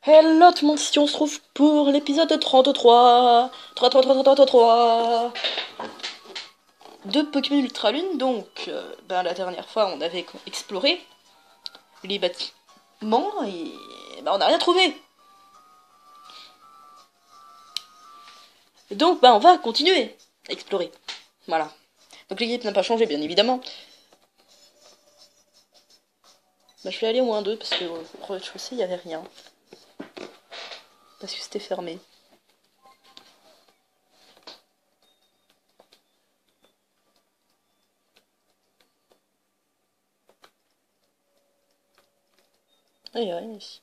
Hello tout le monde, si on se trouve pour l'épisode 33 33 de Pokémon Ultra Lune. Donc, la dernière fois, on avait exploré les bâtiments et on n'a rien trouvé. Donc, on va continuer à explorer. Voilà. Donc l'équipe n'a pas changé, bien évidemment. Je vais aller au moins 2 parce que au rez-de-chaussée, il n'y avait rien. Parce que c'était fermé. Ah, il n'y a rien ici.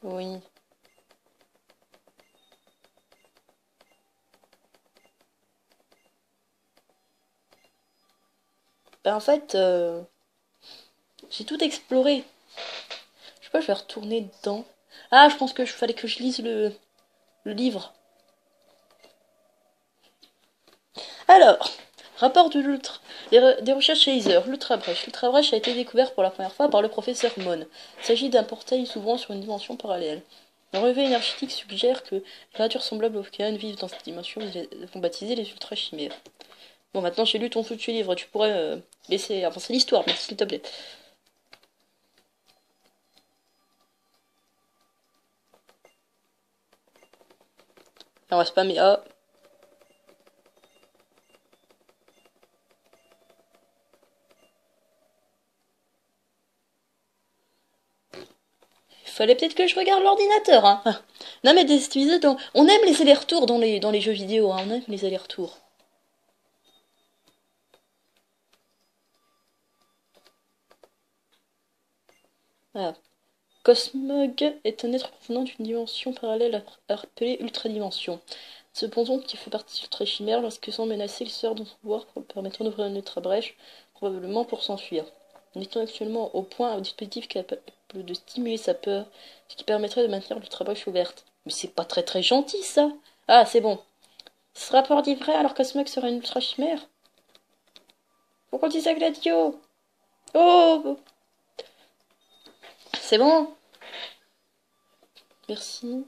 Oui. En fait, j'ai tout exploré. Je sais pas, je vais retourner dedans. Ah, je pense que fallait que je lise le livre. Alors, rapport de des recherches chez Heather, l'Ultra Brèche. L'Ultra Brèche a été découvert pour la première fois par le professeur Mon. Il s'agit d'un portail s'ouvrant sur une dimension parallèle. Un relevé énergétique suggère que les créatures semblables aux Pokémon vivent dans cette dimension, ils vont baptiser les Ultra Chimères. Bon, maintenant j'ai lu ton foutu livre, tu pourrais laisser avancer l'histoire, mais s'il te plaît. On va spammer A. Fallait peut-être que je regarde l'ordinateur, hein. Non mais des épisodes, on aime les allers-retours dans les jeux vidéo, hein. On aime les allers-retours. Voilà. Cosmog est un être provenant d'une dimension parallèle appelée Ultradimension. Cependant, qui fait partie de l'Ultra Chimère, lorsque sont menacés, il sort dans son pouvoir permettant d'ouvrir une ultra brèche, probablement pour s'enfuir. On est actuellement au point un dispositif capable de stimuler sa peur, ce qui permettrait de maintenir l'ultra brèche ouverte. Mais c'est pas très gentil ça. Ah, c'est bon. Ce rapport dit vrai alors Cosmog serait une ultra chimère. Pourquoi on dit ça, Gladio? Oh, c'est bon. Merci.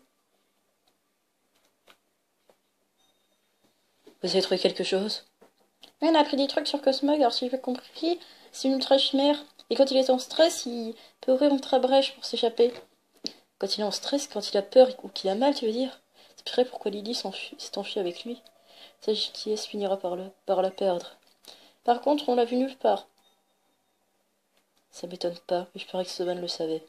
Vous avez trouvé quelque chose? Oui, on a appris des trucs sur Cosmog, alors si j'ai compris, c'est une ultra chimère. Et quand il est en stress, il peut ouvrir une ultra brèche pour s'échapper. Quand il est en stress, quand il a peur ou qu'il a mal, tu veux dire? C'est vrai pourquoi Lily s'est enfuie avec lui. Sagittarius finira par la perdre. Par contre, on l'a vu nulle part. Ça m'étonne pas, mais je parie que Soban le savait.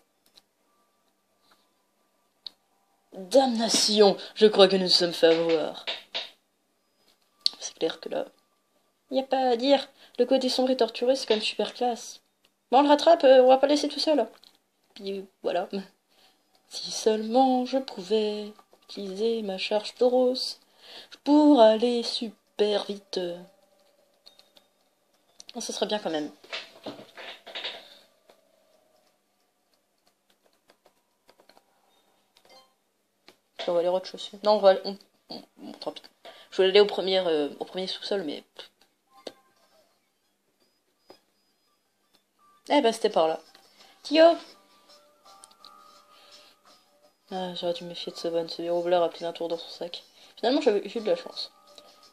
Damnation! Je crois que nous nous sommes fait avoir. C'est clair que là, y a pas à dire. Le côté sombre et torturé, c'est quand même super classe. Bon, on le rattrape, on va pas le laisser tout seul. Puis voilà. Si seulement je pouvais utiliser ma charge Tauros pour aller super vite. Oh, ça serait bien quand même. On va aller au rez-de-chaussée. Non, tant pis. Je voulais aller au premier sous-sol, mais... Eh ben, c'était par là. Tio! Ah, j'aurais dû me méfier de ce van. Ce déroubleur a pris un tour dans son sac. Finalement, j'ai eu de la chance.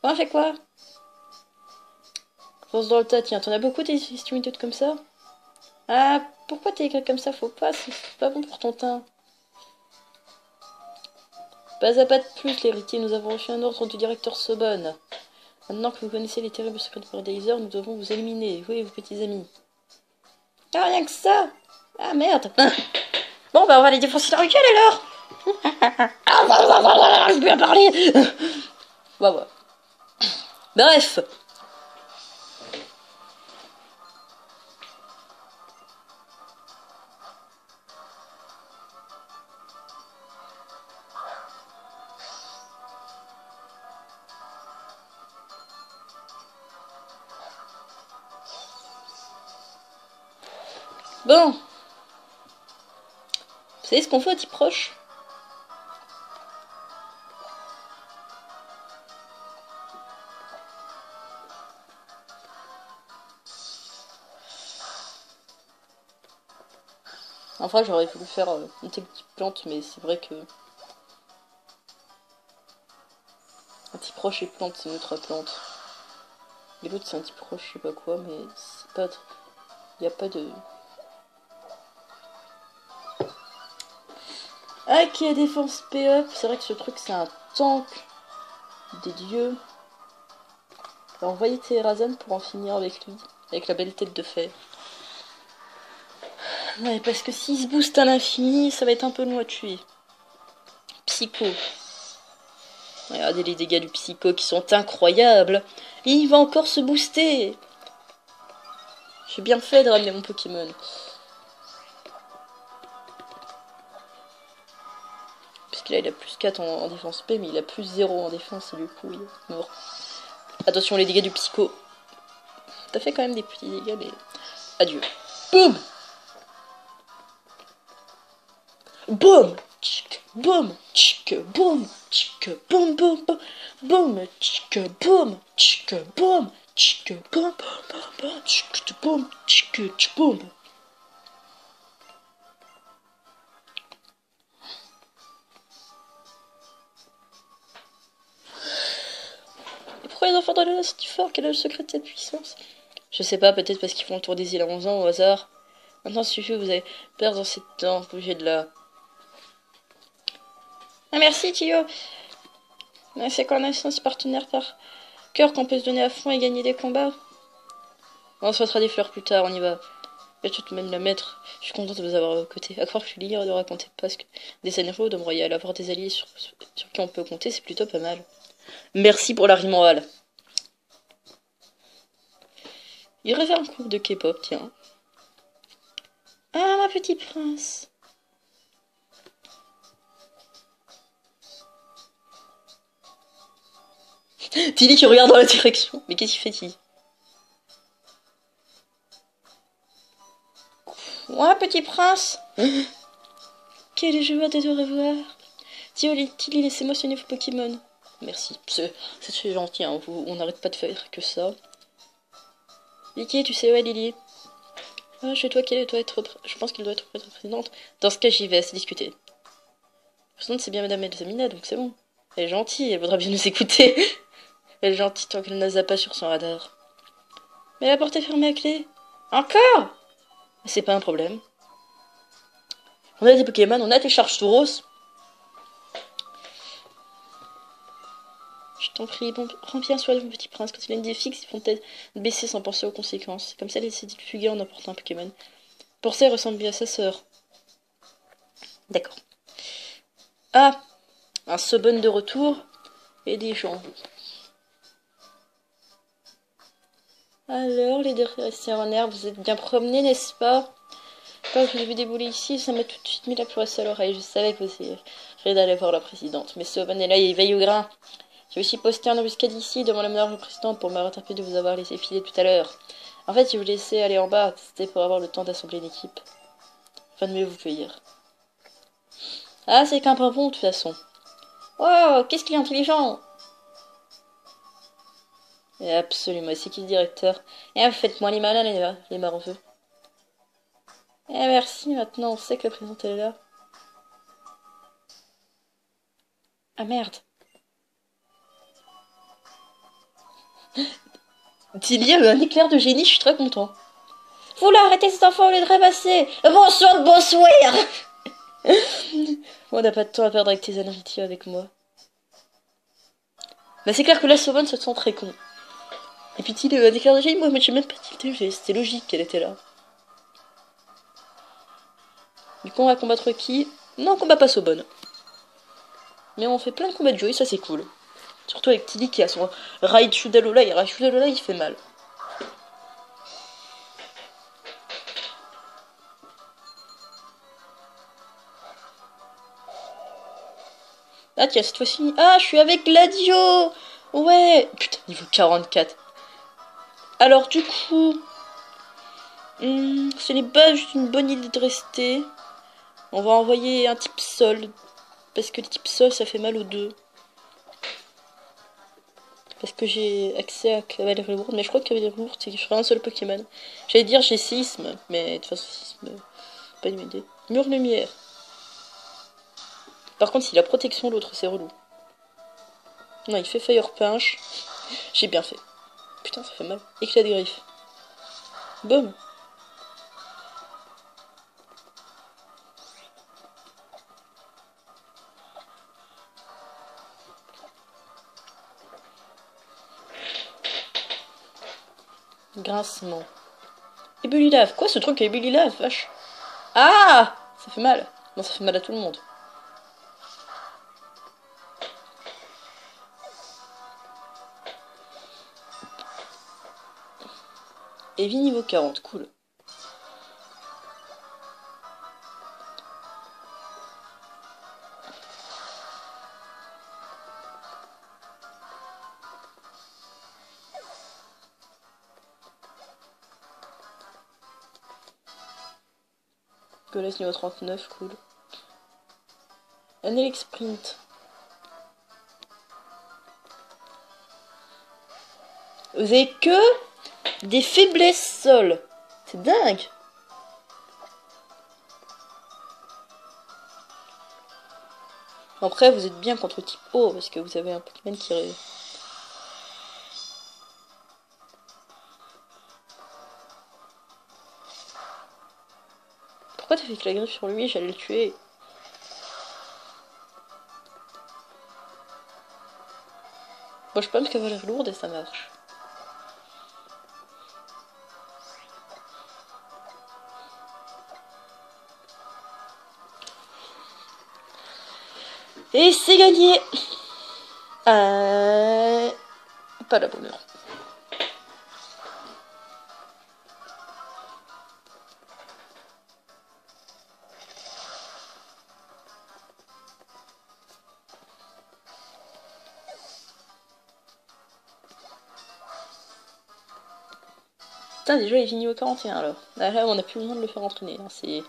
Bon, fait quoi? Pense dans le tas, tiens. T'en as beaucoup des méthodes comme ça? Ah, pourquoi t'es écrit comme ça? Faut pas, c'est pas bon pour ton teint. Pas à pas de plus, l'héritier. Nous avons reçu un ordre du directeur Sobonne. Maintenant que vous connaissez les terribles secrets de Paradise, nous devons vous éliminer. Vous et vos petits amis. Ah, rien que ça! Ah, merde! Bon, on va les défoncer la gueule alors! Je peux bien parler! Ouais. Bref! Bon! Vous savez ce qu'on fait au type proche? Enfin, j'aurais voulu faire une technique plante, mais c'est vrai que... Un type roche et plante, c'est une autre plante. Et l'autre, c'est un type roche, je sais pas quoi, mais c'est pas... Il n'y a pas de... Ok, défense P-up. C'est vrai que ce truc, c'est un tank des dieux. On va envoyer Terazan pour en finir avec lui. Avec la belle tête de fer. Ouais, parce que s'il se booste à l'infini, ça va être un peu long à tuer. Psycho. Regardez les dégâts du Psycho qui sont incroyables. Et il va encore se booster. J'ai bien fait de ramener mon Pokémon. Parce que là, il a plus 4 en défense P, mais il a plus 0 en défense, et du coup, il est mort. Attention, les dégâts du Psycho. T'as fait quand même des petits dégâts, mais... Adieu. Boum! Boum! Tchic, boum! Tchic, boum! Tchic, boum, boum, boum! Boum! Tchic, boum! Tchic, boum! Tchic, boum, boum, boum! Tchic, boum! Tchic, boum! Et pourquoi les enfants dans le c'est si fort? Quel est le secret de cette puissance? Je sais pas, peut-être parce qu'ils font le tour des îles à 11 ans au hasard. Maintenant, s'il suffit, vous allez perdre dans cette temps, bouger de là. Ah, merci, Tio! C'est qu'en a ce partenaire par cœur qu'on peut se donner à fond et gagner des combats. On se fera des fleurs plus tard, on y va. Je vais tout de même la mettre. Je suis contente de vous avoir à vos côtés. À croire que je suis libre de raconter parce que des scénarios de royal, avoir des alliés sur qui on peut compter, c'est plutôt pas mal. Merci pour la rime orale. Il aurait fait un groupe de K-pop, tiens. Ah, ma petite prince. Tilly qui regarde dans la direction. Mais qu'est-ce qu'il fait, Tilly? Ouais, petit prince. Quelle joie de te revoir. Tilly, laissez-moi soigner vos Pokémon. Merci. C'est gentil, hein. On n'arrête pas de faire que ça. Vicky, tu sais où est Lily? Ah, chez toi, qu'elle doit être... Je pense qu'elle doit être présidente. Dans ce cas, j'y vais, c'est discuter. La présidente, c'est bien Madame Elsamina, donc c'est bon. Elle est gentille, elle voudra bien nous écouter. Elle est gentille tant qu'elle n'a pas sur son radar. Mais la porte est fermée à clé. Encore? C'est pas un problème. On a des Pokémon, on a des charges Tauros. Je t'en prie, bon, rends bien soin de mon petit prince. Quand il a une idée fixe, ils font peut-être baisser sans penser aux conséquences. Comme ça, elle essaie de fuguer en emportant un Pokémon. Pour ça, elle ressemble bien à sa sœur. D'accord. Ah, un Sobon de retour et des gens. Alors, les deux restés en air, vous êtes bien promenés, n'est-ce pas? Quand je vous ai vu débouler ici, ça m'a tout de suite mis la puce à l'oreille. Je savais que vous essayeriez d'aller voir la présidente. Mais Sobon est là, il veille au grain. J'ai aussi posté un embuscade ici devant la menace du président pour me rattraper de vous avoir laissé filer tout à l'heure. En fait, je vous laissais aller en bas, c'était pour avoir le temps d'assembler une équipe. Afin de mieux vous cueillir. Ah, c'est qu'un pimpon, de toute façon. Oh, qu'est-ce qu'il est intelligent! Et absolument, c'est qui le directeur? Eh, faites-moi les malins, les marveux. Eh, merci, maintenant on sait que la présidente est là. Ah, merde. Tilly a eu un éclair de génie, je suis très content. Vous l'arrêtez cet enfant au lieu de ramasser. Bonsoir, bonsoir. On n'a pas de temps à perdre avec tes amitiés avec moi. Bah c'est clair que la Sauvonne se sent très con. Et puis Tilly a eu un éclair de génie, moi j'ai même pas tilté, c'était logique qu'elle était là. Du coup on va combattre qui? Non, on combat pas Sauvonne. Mais on fait plein de combats de jeu et ça c'est cool. Surtout avec Tilly qui a son Raichu d'Alola, et Raichu d'Alola il fait mal. Ah tiens, cette fois-ci... Ah, je suis avec Gladio. Ouais. Putain, niveau 44. Alors du coup... ce n'est pas juste une bonne idée de rester. On va envoyer un type sol. Parce que le type sol, ça fait mal aux deux. Parce que j'ai accès à cavalerie lourde. Mais je crois que cavalerie lourde, c'est que je ferai un seul Pokémon. J'allais dire j'ai séisme. Mais de toute façon, séisme... pas une idée. Mur lumière. Par contre, il a protection l'autre, c'est relou. Non, il fait Fire Punch. J'ai bien fait. Putain, ça fait mal. Éclat de griffes. Boum. Grincement. Ébullilav. Quoi ce truc Ébullilav, vache? Ah! Ça fait mal. Non, ça fait mal à tout le monde. Evie niveau 40, cool. Golas niveau 39, cool. Un Elix Sprint. Vous avez que des faiblesses sol. C'est dingue. Après, vous êtes bien contre type O, parce que vous avez un Pokémon qui... Pourquoi t'as fait que la griffe sur lui? J'allais le tuer. Bon, je pense qu'elle va l'air lourde et ça marche. Et c'est gagné. Pas la bonne heure. Putain, déjà il est fini au 41 alors. Là, on a plus besoin de le faire entraîner. Hein, c'est...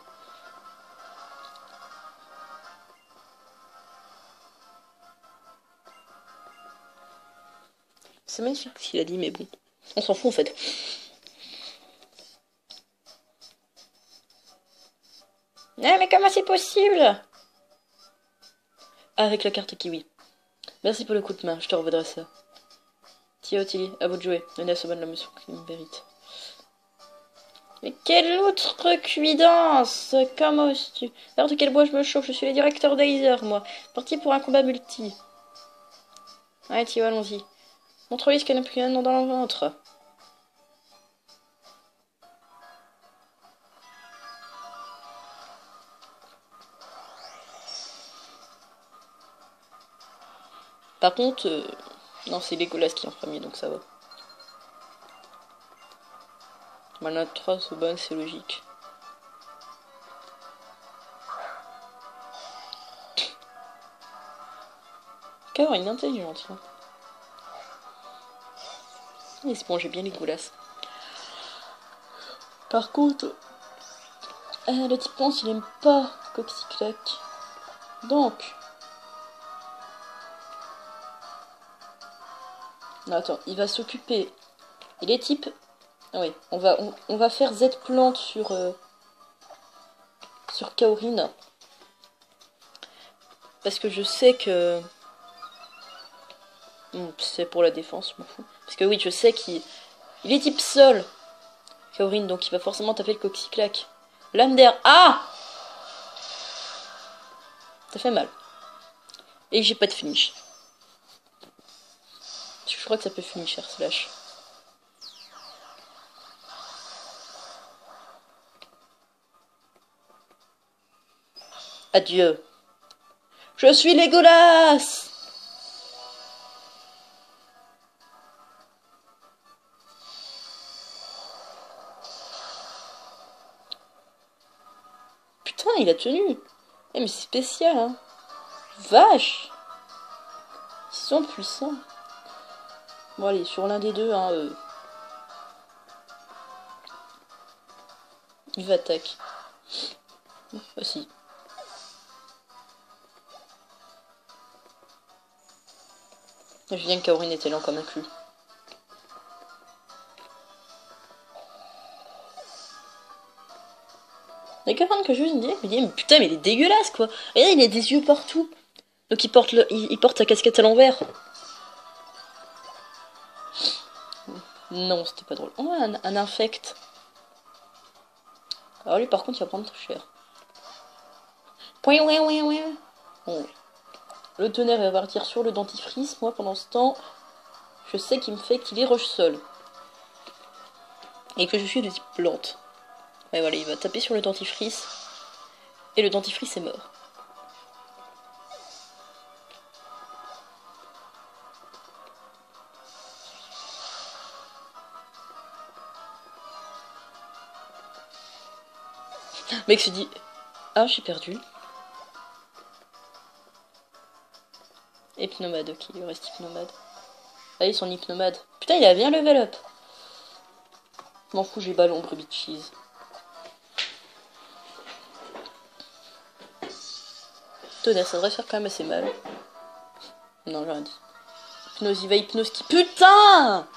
C'est magnifique ce qu'il a dit, mais bon. On s'en fout en fait. Ah, mais comment c'est possible? Avec la carte kiwi. Merci pour le coup de main, je te revaudrai ça. Tiens, Ottilie, à vous de jouer. Donnez à ce bonne la mission qu'il me mérite. Mais quelle autre cuidance! Comment oses-tu? Alors de quel bois je me chauffe? Je suis le directeur d'Aether, moi. Parti pour un combat multi. Ouais, Tio, allons-y. Montre-lui ce qu'elle n'a plus un nom dans le ventre. Par contre, non, c'est Legolas qui est en premier, donc ça va. Mana 3 Soban, c'est logique. Car il est intelligente. Hein. Et c'est bon, j'ai bien Legolas. Par contre, le type pense il aime pas Coxyclac. Donc. Non, attends, il va s'occuper. Il est type. Ah oui, on va faire Z-plante sur Kaorin. Parce que je sais que... c'est pour la défense, je m'en fous. Parce que oui, je sais qu'il est type sol, Kaorin, donc il va forcément taper le Coxyclac. Lame d'air. Ah! Ça fait mal. Et j'ai pas de finish. Je crois que ça peut finisher, slash. Adieu. Je suis Legolas! Putain, il a tenu. Eh, mais c'est spécial, hein. Vache! Ils sont puissants. Bon, allez, sur l'un des deux, hein. Il va attaquer. Ah, si. Je viens que Kaorin était lent comme un cul. Il y a quelqu'un que je me dis, mais putain, mais il est dégueulasse quoi. Regarde, il a des yeux partout. Donc il porte sa casquette à l'envers. Non, c'était pas drôle. Oh, un infect. Alors lui, par contre, il va prendre très cher. Bon. Le tonnerre va partir sur le dentifrice. Moi, pendant ce temps, je sais qu'il me fait qu'il est rush seul. Et que je suis de type plante. Et voilà, il va taper sur le dentifrice. Et le dentifrice est mort. Le mec se dit, ah, j'ai perdu. Hypnomade, ok, il reste hypnomade. Ah, ils sont hypnomade. Putain, il a bien level up. M'en fous, j'ai ballon, brebis de cheese. Tonnerre, ça devrait faire quand même assez mal. Non, j'ai rien dit. Hypnose, il va hypnose qui... Putain!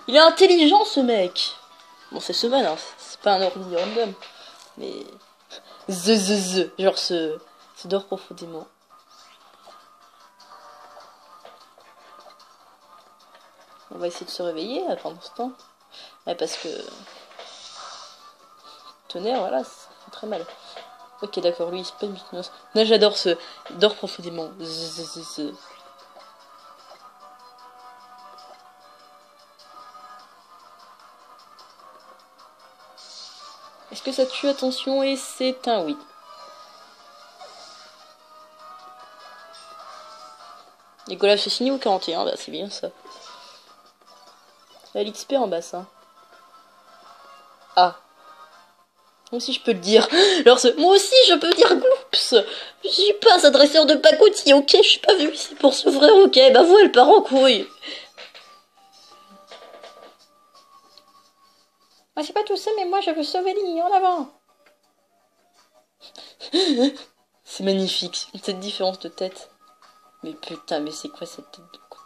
Il est intelligent, ce mec. Bon, c'est Seven, hein. C'est pas un ordi random. Mais... Genre, se dort profondément. On va essayer de se réveiller pendant ce temps. Ouais, parce que... Tonnerre, voilà, ça fait très mal. Ok, d'accord, lui, c'est pas une hypnose. Là, j'adore ce... Il dort profondément. Est-ce que ça tue? Attention, et c'est un oui. Nicolas Fessini ou 41, bah c'est bien ça. L'XP en bas, ça. Ah. Moi aussi je peux le dire. Alors, moi aussi je peux dire Gloops. Je suis pas un dresseur de pacotille, ok? Je suis pas venu ici pour s'ouvrir, ok? Bah vous, elle part en couille. Ah, c'est pas tout ça, mais moi je veux sauver Lily, en avant. C'est magnifique, cette différence de tête. Mais putain, mais c'est quoi cette tête de con?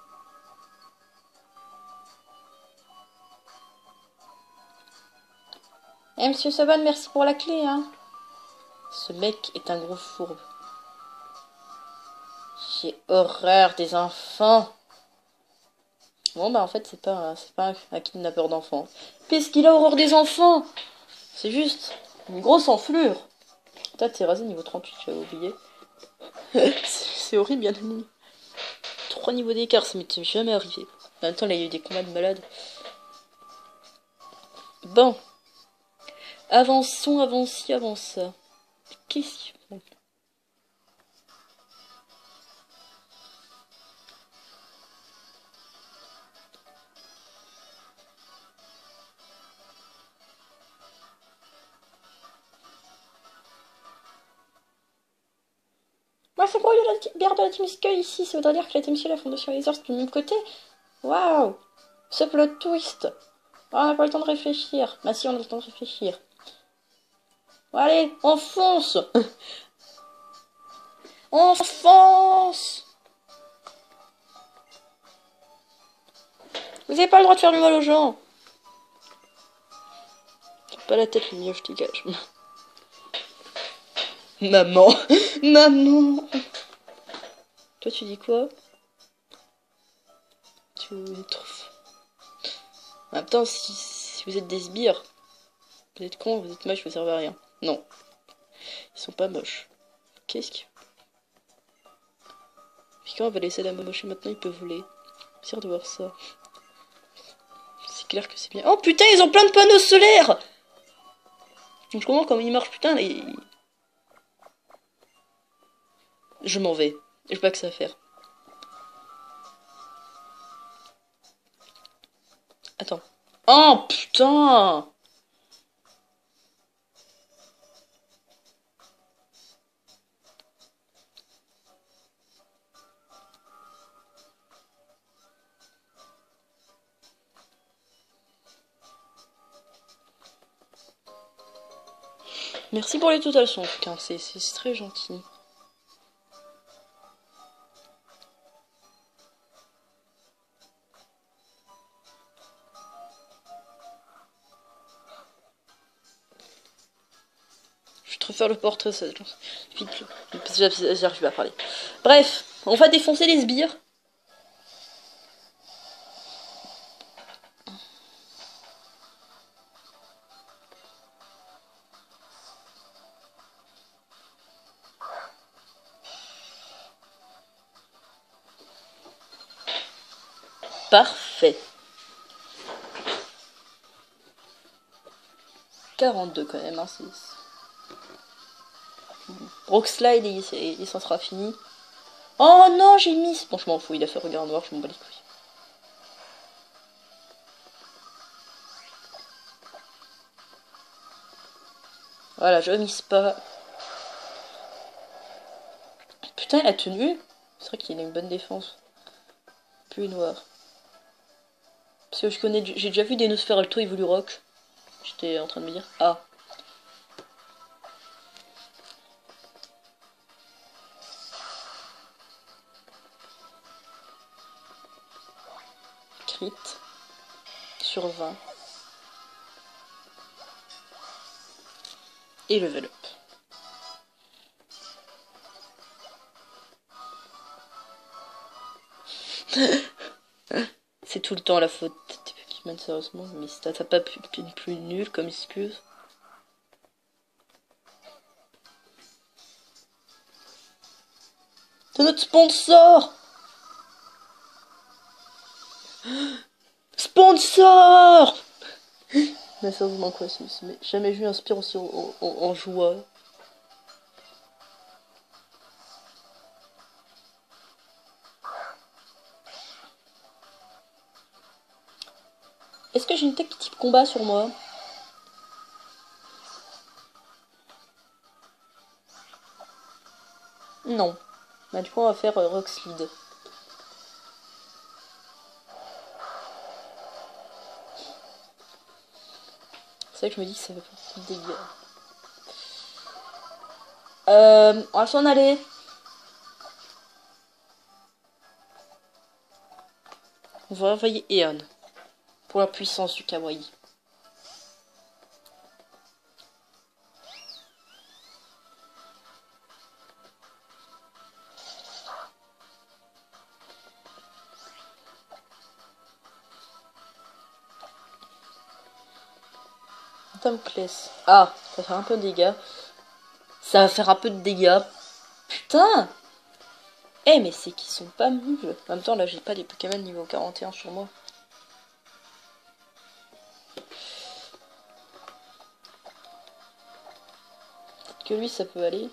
Eh, monsieur Saban, merci pour la clé, hein. Ce mec est un gros fourbe. J'ai horreur des enfants. Bon, bah en fait, c'est pas un kidnappeur d'enfants. Puisqu'il a horreur des enfants. C'est juste une grosse enflure. Putain, t'es rasé niveau 38, j'avais oublié. C'est horrible, bien ami. 3 niveaux d'écart, ça m'était jamais arrivé. En même temps, là, il y a eu des combats de malades. Bon. Avançons, avance ça. Qu'est-ce qu'ils font? Moi, c'est quoi la bière de la Team Skull ici? Ça voudrait dire que la Team Skull, la Fondation Laser, c'est du même côté? Waouh! Ce plot twist! Oh, on n'a pas le temps de réfléchir. Bah si, on a le temps de réfléchir. Bon, allez, on fonce! On fonce! Vous avez pas le droit de faire du mal aux gens! J'ai pas la tête, le mieux, je dégage. Maman! Maman! Toi, tu dis quoi? Tu es trop... En même temps, si vous êtes des sbires, vous êtes cons, vous êtes moches, vous servez à rien. Non. Ils sont pas moches. Qu'est-ce que... Puis quand on va laisser la moche maintenant, il peut voler. C'est sûr de voir ça. C'est clair que c'est bien. Oh putain, ils ont plein de panneaux solaires! Je comprends comment ils marchent, putain, et... Je m'en vais. J'ai pas que ça à faire. Attends. Oh putain! Merci pour les total sons, putain, c'est très gentil. Je suis trop préfère le portrait, ça... Vite, j'arrive à parler. Bref, on va défoncer les sbires. Parfait. 42 quand même, hein, c'est... Brookslide, il s'en sera fini. Oh non, j'ai mis... Bon, je m'en fous, il a fait regard noir, je m'en bats les couilles. Voilà, je mise pas. Putain, la tenue. C'est vrai qu'il a une bonne défense. Plus noir. Parce que j'ai déjà vu des Nosferatu Evolu Rock. J'étais en train de me dire, ah. Crit. Sur 20. Et level up. C'est tout le temps la faute des Pokémon, sérieusement. Mais si t'as pas plus nul comme excuse. C'est notre sponsor! Sponsor! Mais sérieusement quoi, mais jamais vu un spire aussi en joie. Est-ce que j'ai une tech type combat sur moi? Non. Bah du coup on va faire Rock Slide. C'est vrai que je me dis que ça va faire beaucoup de dégâts. On va s'en aller. On va envoyer Eon. Pour la puissance du kawaii. Damoclès. Ah, ça va faire un peu de dégâts. Ça va faire un peu de dégâts. Putain! Eh, mais c'est qu'ils sont pas nuls. En même temps, là, j'ai pas des Pokémon niveau 41 sur moi. Peut-être que lui, ça peut aller.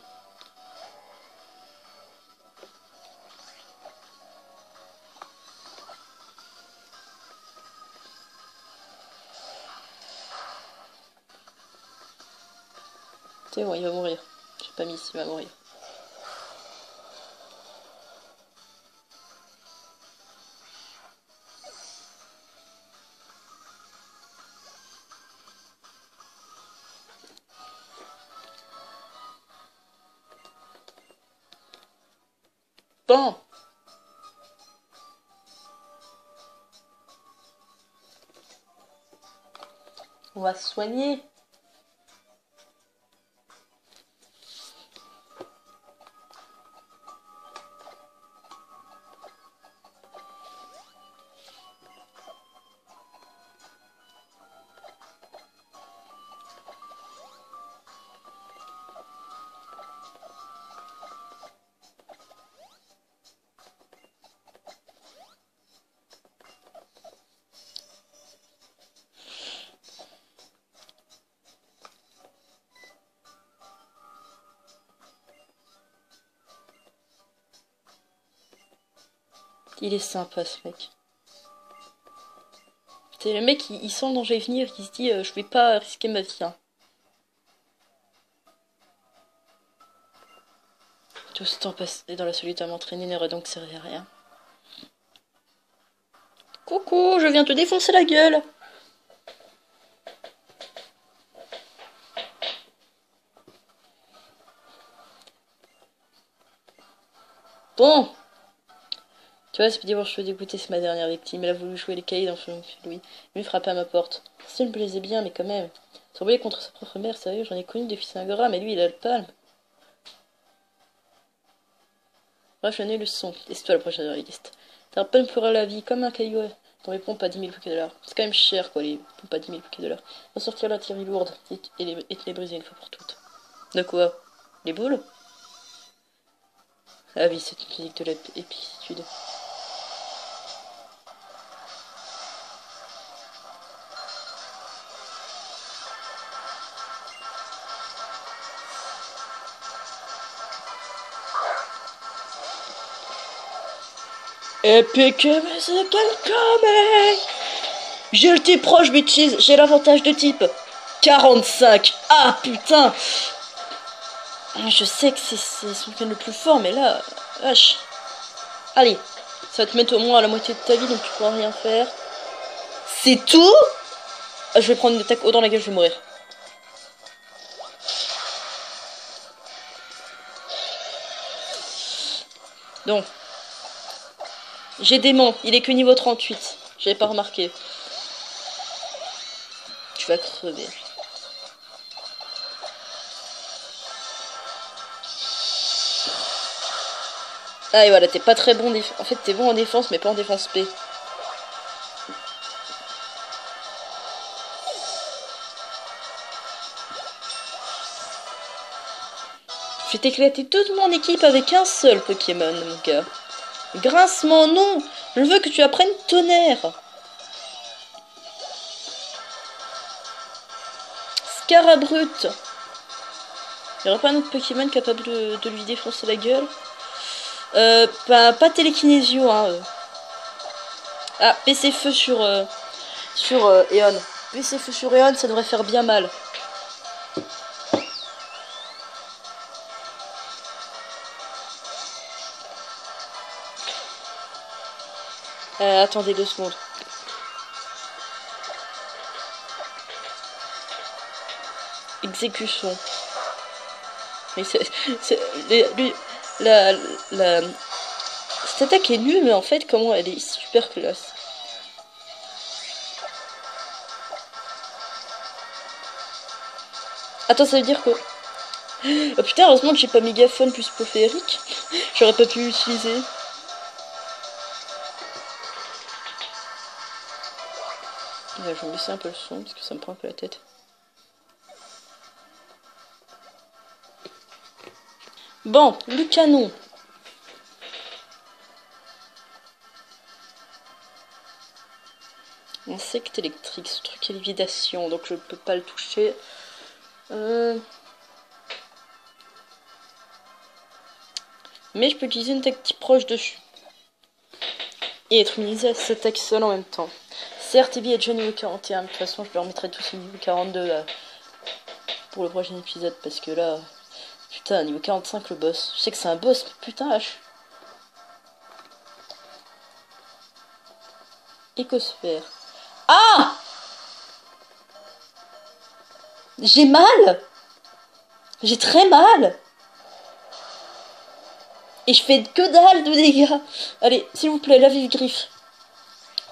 C'est bon, il va mourir. J'ai pas mis ici, il va mourir. Bon! On va se soigner. Il est sympa ce mec. C'est le mec, il sent le danger venir, il se dit je vais pas risquer ma vie. Hein. Tout ce temps passé dans la solitude à m'entraîner n'aurait donc servi à rien. Coucou, je viens te défoncer la gueule. Bon. Tu vois, Speedy, je suis dégoûté, c'est ma dernière victime. Elle a voulu jouer les cahiers dans son Louis. Lui frapper à ma porte. Ça me plaisait bien, mais quand même. S'envoyer contre sa propre mère, sérieux, j'en ai connu des fils ingrats, mais lui il a le palme. Bref, j'en ai le son. Et c'est toi la prochaine réaliste. T'as un peine pour la vie, comme un caillou dans les pompes à 10 000 $. C'est quand même cher, quoi, les pompes à 10 000 $. Va sortir la tirée lourde et te les briser une fois pour toutes. De quoi? Les boules? Ah oui, c'est une musique de l'épicitude. Epic Musical Coming! J'ai le type proche, bitches. J'ai l'avantage de type 45. Ah putain! Je sais que c'est son le plus fort, mais là, vache. Allez, ça va te mettre au moins à la moitié de ta vie, donc tu pourras rien faire. C'est tout? Je vais prendre une attaque haut dans laquelle je vais mourir. Donc, j'ai démon, il est que niveau 38. J'avais pas remarqué. Tu vas crever. Ah et voilà, t'es pas très bon en fait t'es bon en défense mais pas en défense P. Je vais t'éclater toute mon équipe avec un seul Pokémon, mon gars. Grincement, non. Je veux que tu apprennes tonnerre. Scarabrute. Il n'y aurait pas un autre Pokémon capable de lui défoncer la gueule? Pas télékinésio, hein. Ah, PC feu sur Eon. PC feu sur Eon, ça devrait faire bien mal. Attendez 2 secondes. Exécution. Mais cette attaque est nulle, mais en fait, comment elle est super classe. Attends, ça veut dire que... Oh putain, heureusement que j'ai pas mégaphone plus pot féerique. J'aurais pas pu l'utiliser. Ouais, je vais baisser un peu le son, parce que ça me prend un peu la tête. Bon, le canon. Insecte électrique, ce truc est lévitation, donc je peux pas le toucher. Mais je peux utiliser une tactique proche dessus. Et être utilisé à cette attaque seule en même temps. Certes, Eevee est déjà niveau 41, de toute façon je le remettrai tous au niveau 42 là, pour le prochain épisode, parce que là... Putain, niveau 45 le boss. Je sais que c'est un boss, mais putain H. Écosphère. Ah! J'ai mal! J'ai très mal! Et je fais que dalle de dégâts! Allez, s'il vous plaît, la vive griffe.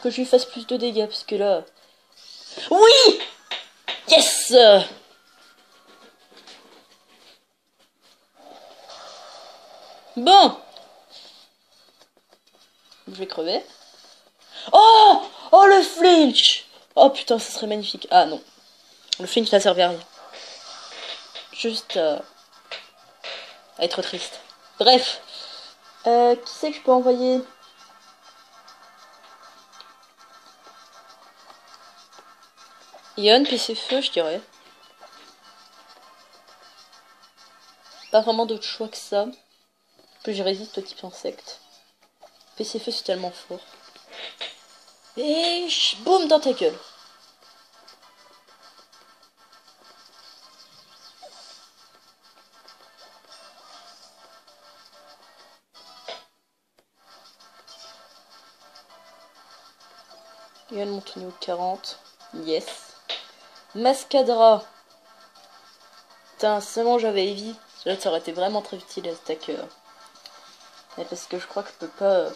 Que je lui fasse plus de dégâts, parce que là... Oui! Yes! Bon! Je vais crever. Oh! Oh, le flinch! Oh putain, ça serait magnifique. Ah non. Le flinch n'a servi à rien. Juste à être triste. Bref. Qui c'est que je peux envoyer? Ion, PC feu, je dirais. Pas vraiment d'autre choix que ça. Que je résiste au type insecte. PC feu, c'est tellement fort. Et boum dans ta gueule. Ion monte au niveau 40. Yes. Mascadra. Putain, seulement j'avais Eevee. Là, ça aurait été vraiment très utile à cette attaque. Parce que je crois que je peux pas...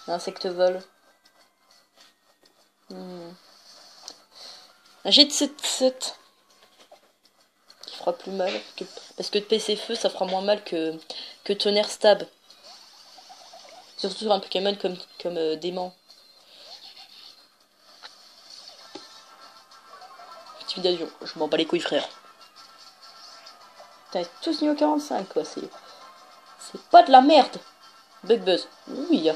Insecte vol. Un jet de 7-7 qui fera plus mal. Parce que de PC feu, ça fera moins mal que tonnerre stab. Surtout sur un Pokémon comme dément. Intimidation, je m'en bats les couilles, frère. T'as tous niveau 45, quoi. C'est pas de la merde. Bug buzz. Oui.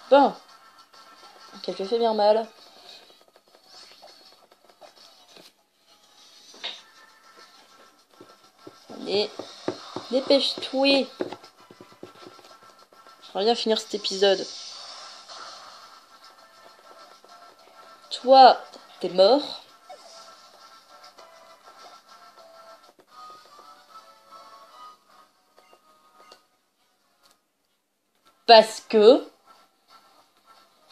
Bon. Qu'elle te fait bien mal. Allez. Dépêche-toi. J'aimerais bien finir cet épisode. Toi, t'es mort. Parce que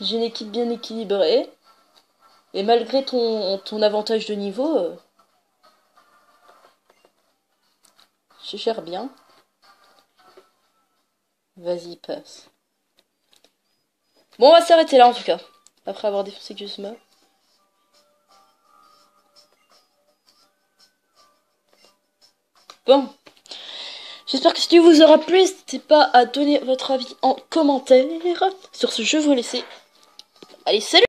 j'ai une équipe bien équilibrée. Et malgré ton avantage de niveau, je gère bien. Vas-y, passe. Bon, on va s'arrêter là en tout cas. Après avoir défoncé Guzma. Bon. J'espère que cette vidéo vous aura plu. N'hésitez pas à donner votre avis en commentaire. Sur ce, je vais vous laisser. Allez, salut!